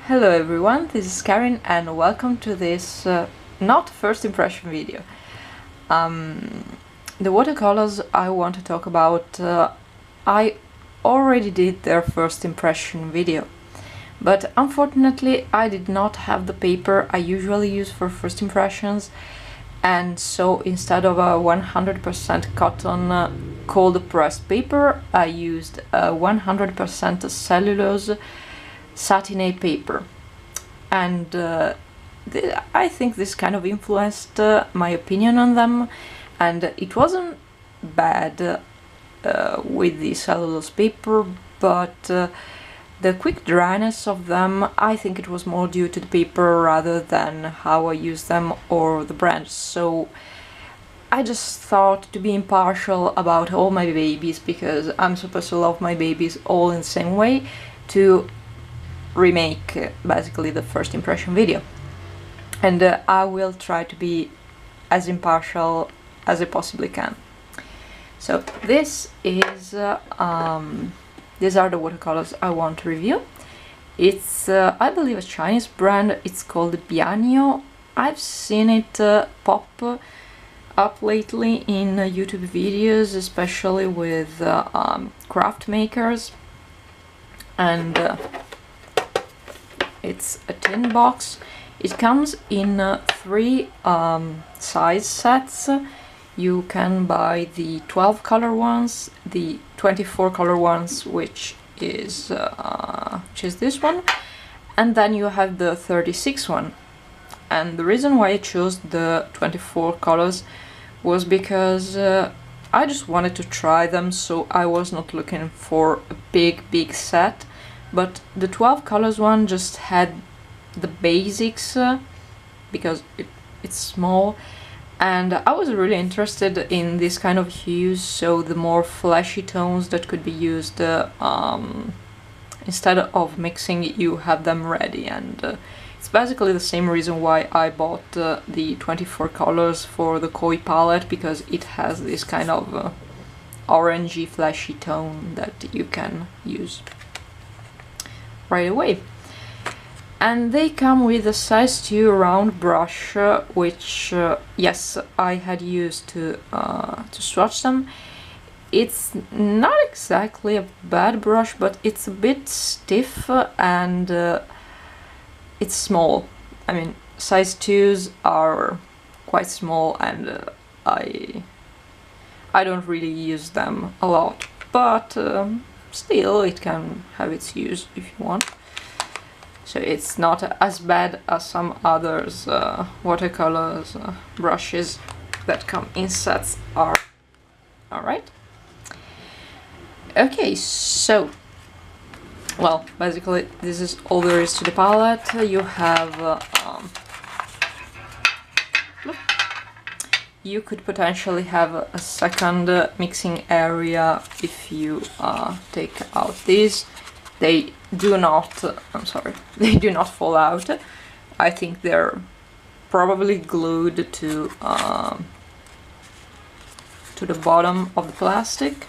Hello everyone, this is Karen and welcome to this not first impression video. The watercolors I want to talk about, I already did their first impression video, but unfortunately I did not have the paper I usually use for first impressions, and so instead of a 100% cotton cold pressed paper I used a 100% cellulose Centenaire paper, and I think this kind of influenced my opinion on them, and it wasn't bad with the cellulose paper, but the quick dryness of them, I think it was more due to the paper rather than how I use them or the brand. So I just thought to be impartial about all my babies, because I'm supposed to love my babies all in the same way, to remake basically the first impression video, and I will try to be as impartial as I possibly can. So this is these are the watercolors I want to review. It's I believe a Chinese brand. It's called Bianyo. I've seen it pop up lately in YouTube videos, especially with craft makers, and it's a tin box. It comes in three size sets. You can buy the 12 color ones, the 24 color ones, which is this one, and then you have the 36 one. And the reason why I chose the 24 colors was because I just wanted to try them, so I was not looking for a big set. But the 12 colors one just had the basics, because it's small, and I was really interested in this kind of hues, so the more flashy tones that could be used, instead of mixing, you have them ready. And it's basically the same reason why I bought the 24 colors for the Koi palette, because it has this kind of orangey flashy tone that you can use right away. And they come with a size 2 round brush, which yes, I had used to swatch them. It's not exactly a bad brush, but it's a bit stiff, and it's small. I mean, size 2s are quite small, and I don't really use them a lot, but still, it can have its use if you want. So it's not as bad as some others watercolors brushes that come in sets are. Alright. Okay, so, well, basically this is all there is to the palette. You have you could potentially have a second mixing area if you take out these. They do not, I'm sorry, they do not fall out. I think they're probably glued to the bottom of the plastic.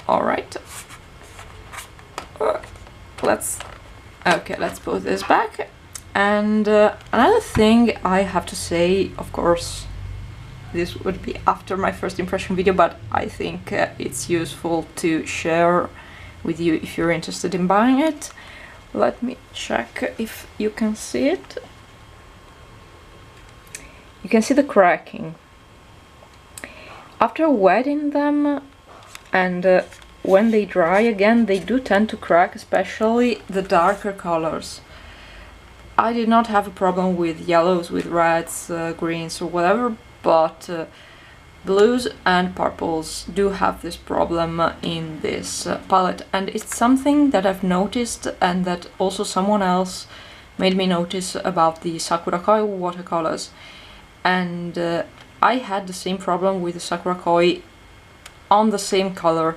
Alright. Let's put this back. And another thing I have to say, of course, this would be after my first impression video, but I think it's useful to share with you if you're interested in buying it. Let me check if you can see it. You can see the cracking. After wetting them and when they dry again, they do tend to crack, especially the darker colors. I did not have a problem with yellows, with reds, greens or whatever, but blues and purples do have this problem in this palette, and it's something that I've noticed and that also someone else made me notice about the Sakura Koi watercolors. And I had the same problem with the Sakura Koi on the same color,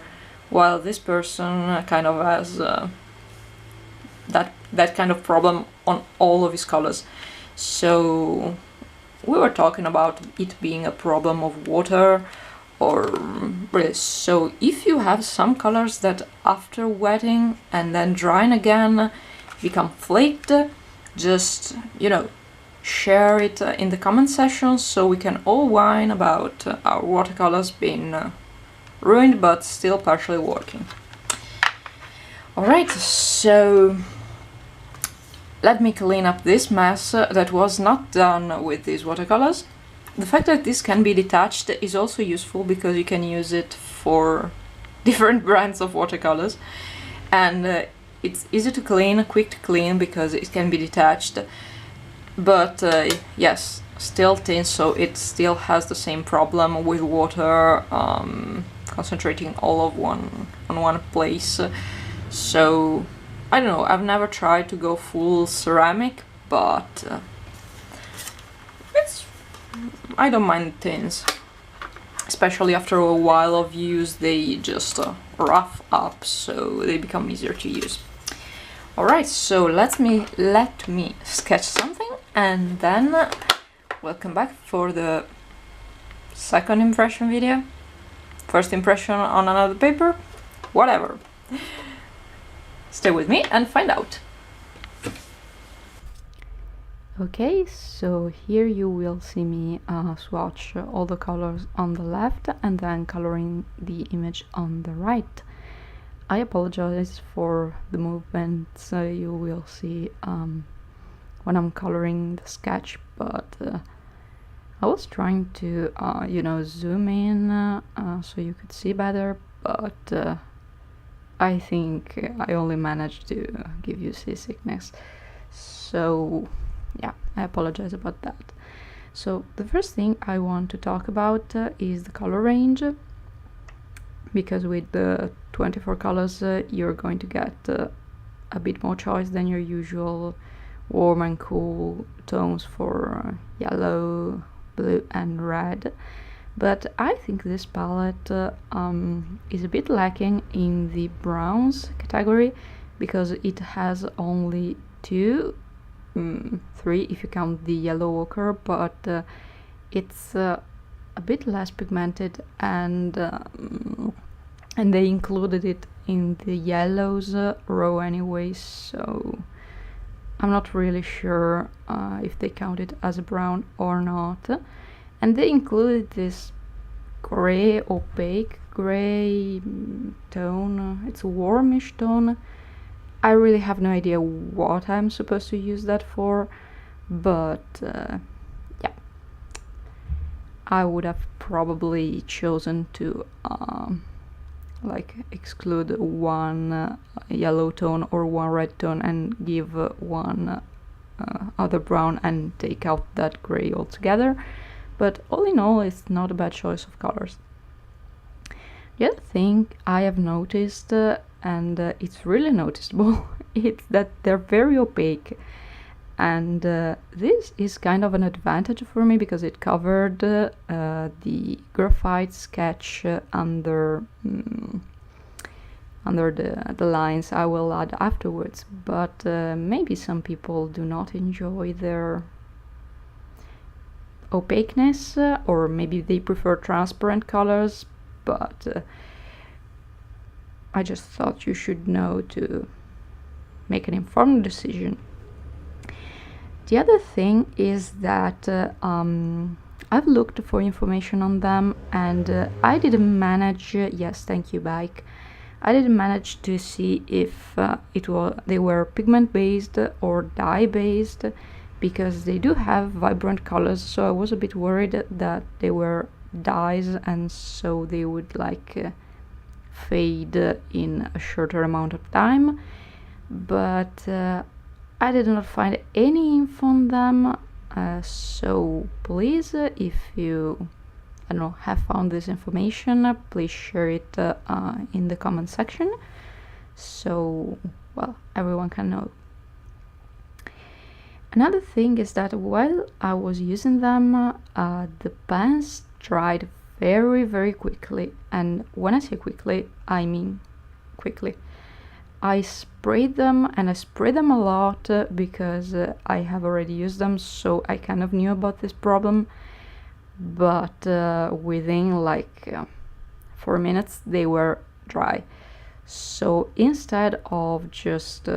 while this person kind of has that kind of problem on all of his colors. So we were talking about it being a problem of water, or really. So if you have some colors that after wetting and then drying again become flaked, just, you know, share it in the comment section so we can all whine about our watercolors being ruined but still partially working. Alright, so let me clean up this mess that was not done with these watercolors. The fact that this can be detached is also useful because you can use it for different brands of watercolors, and it's easy to clean, quick to clean because it can be detached, but yes, still thin, so it still has the same problem with water concentrating all of on one place. So I don't know, I've never tried to go full ceramic, but I don't mind tins. Especially after a while of use, they just rough up, so they become easier to use. Alright, so let me sketch something, and then we'll come back for the second impression video. First impression on another paper, whatever. Stay with me and find out. Okay, so here you will see me swatch all the colors on the left and then coloring the image on the right. I apologize for the movements you will see when I'm coloring the sketch, but I was trying to, you know, zoom in so you could see better, but I think I only managed to give you seasickness. So yeah, I apologize about that. So the first thing I want to talk about is the color range, because with the 24 colors you're going to get a bit more choice than your usual warm and cool tones for yellow, blue and red. But I think this palette is a bit lacking in the browns category, because it has only three if you count the yellow ochre, but it's a bit less pigmented, and they included it in the yellows row anyway, so I'm not really sure if they count it as a brown or not. And they included this gray, opaque gray tone. It's a warmish tone. I really have no idea what I'm supposed to use that for, but yeah, I would have probably chosen to like exclude one yellow tone or one red tone and give one other brown and take out that gray altogether. But all in all, it's not a bad choice of colors. The other thing I have noticed, and it's really noticeable, it's that they're very opaque. And this is kind of an advantage for me, because it covered the graphite sketch under the lines I will add afterwards. But maybe some people do not enjoy their opaqueness, or maybe they prefer transparent colors, but I just thought you should know to make an informed decision. The other thing is that I've looked for information on them, and I didn't manage, yes, thank you, bike, I didn't manage to see if they were pigment based or dye based, because they do have vibrant colors, so I was a bit worried that they were dyes and so they would like fade in a shorter amount of time. But I did not find any info on them, so please, if you, I don't know, have found this information, please share it in the comment section, so, well, everyone can know. Another thing is that while I was using them, the pens dried very, very quickly, and when I say quickly, I mean quickly. I sprayed them, and I sprayed them a lot because I have already used them, so I kind of knew about this problem, but within like 4 minutes they were dry. So instead of just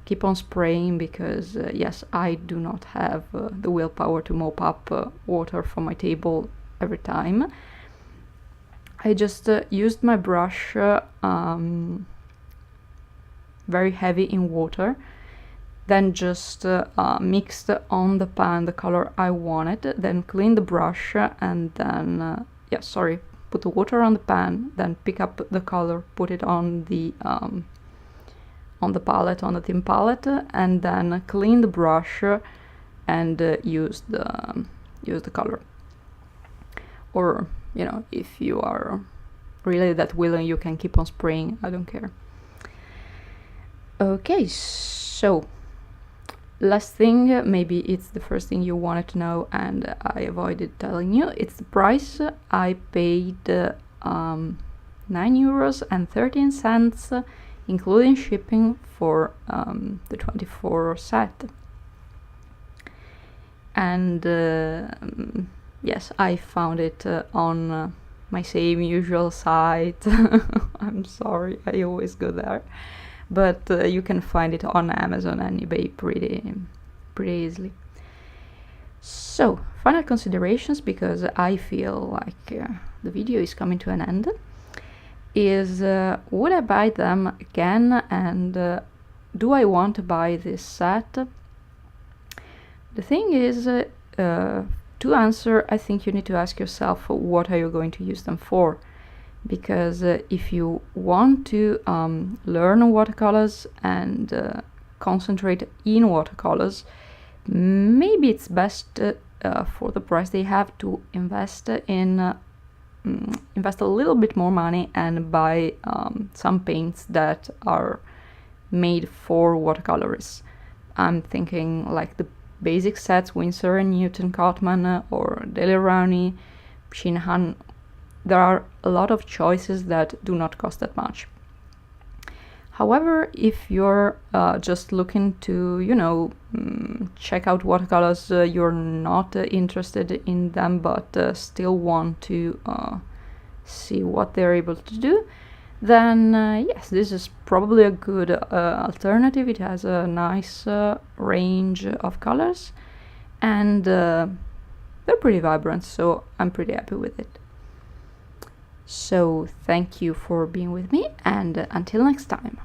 keep on spraying because yes, I do not have the willpower to mop up water from my table every time. I just used my brush very heavy in water, then just mixed on the pan the color I wanted, then clean the brush and then put the water on the pan, then pick up the color, put it on the palette, on the thin palette, and then clean the brush and use the color. Or, you know, if you are really that willing, you can keep on spraying, I don't care. Okay, so last thing, maybe it's the first thing you wanted to know and I avoided telling you, it's the price. I paid €9.13, including shipping, for the 24 set. And yes, I found it on my same usual site. I'm sorry, I always go there. But you can find it on Amazon and eBay pretty easily. So, final considerations, because I feel like the video is coming to an end, is would I buy them again, and do I want to buy this set? The thing is, to answer, I think you need to ask yourself what are you going to use them for. Because if you want to learn watercolors and concentrate in watercolors, maybe it's best for the price they have to invest a little bit more money and buy some paints that are made for watercolorists. I'm thinking like the basic sets, Winsor and Newton Cotman or Daler-Rowney, Shinahan. There are a lot of choices that do not cost that much. However, if you're just looking to, you know, check out watercolors, you're not interested in them but still want to see what they're able to do, then yes, this is probably a good alternative. It has a nice range of colors and they're pretty vibrant, so I'm pretty happy with it. So thank you for being with me, and until next time.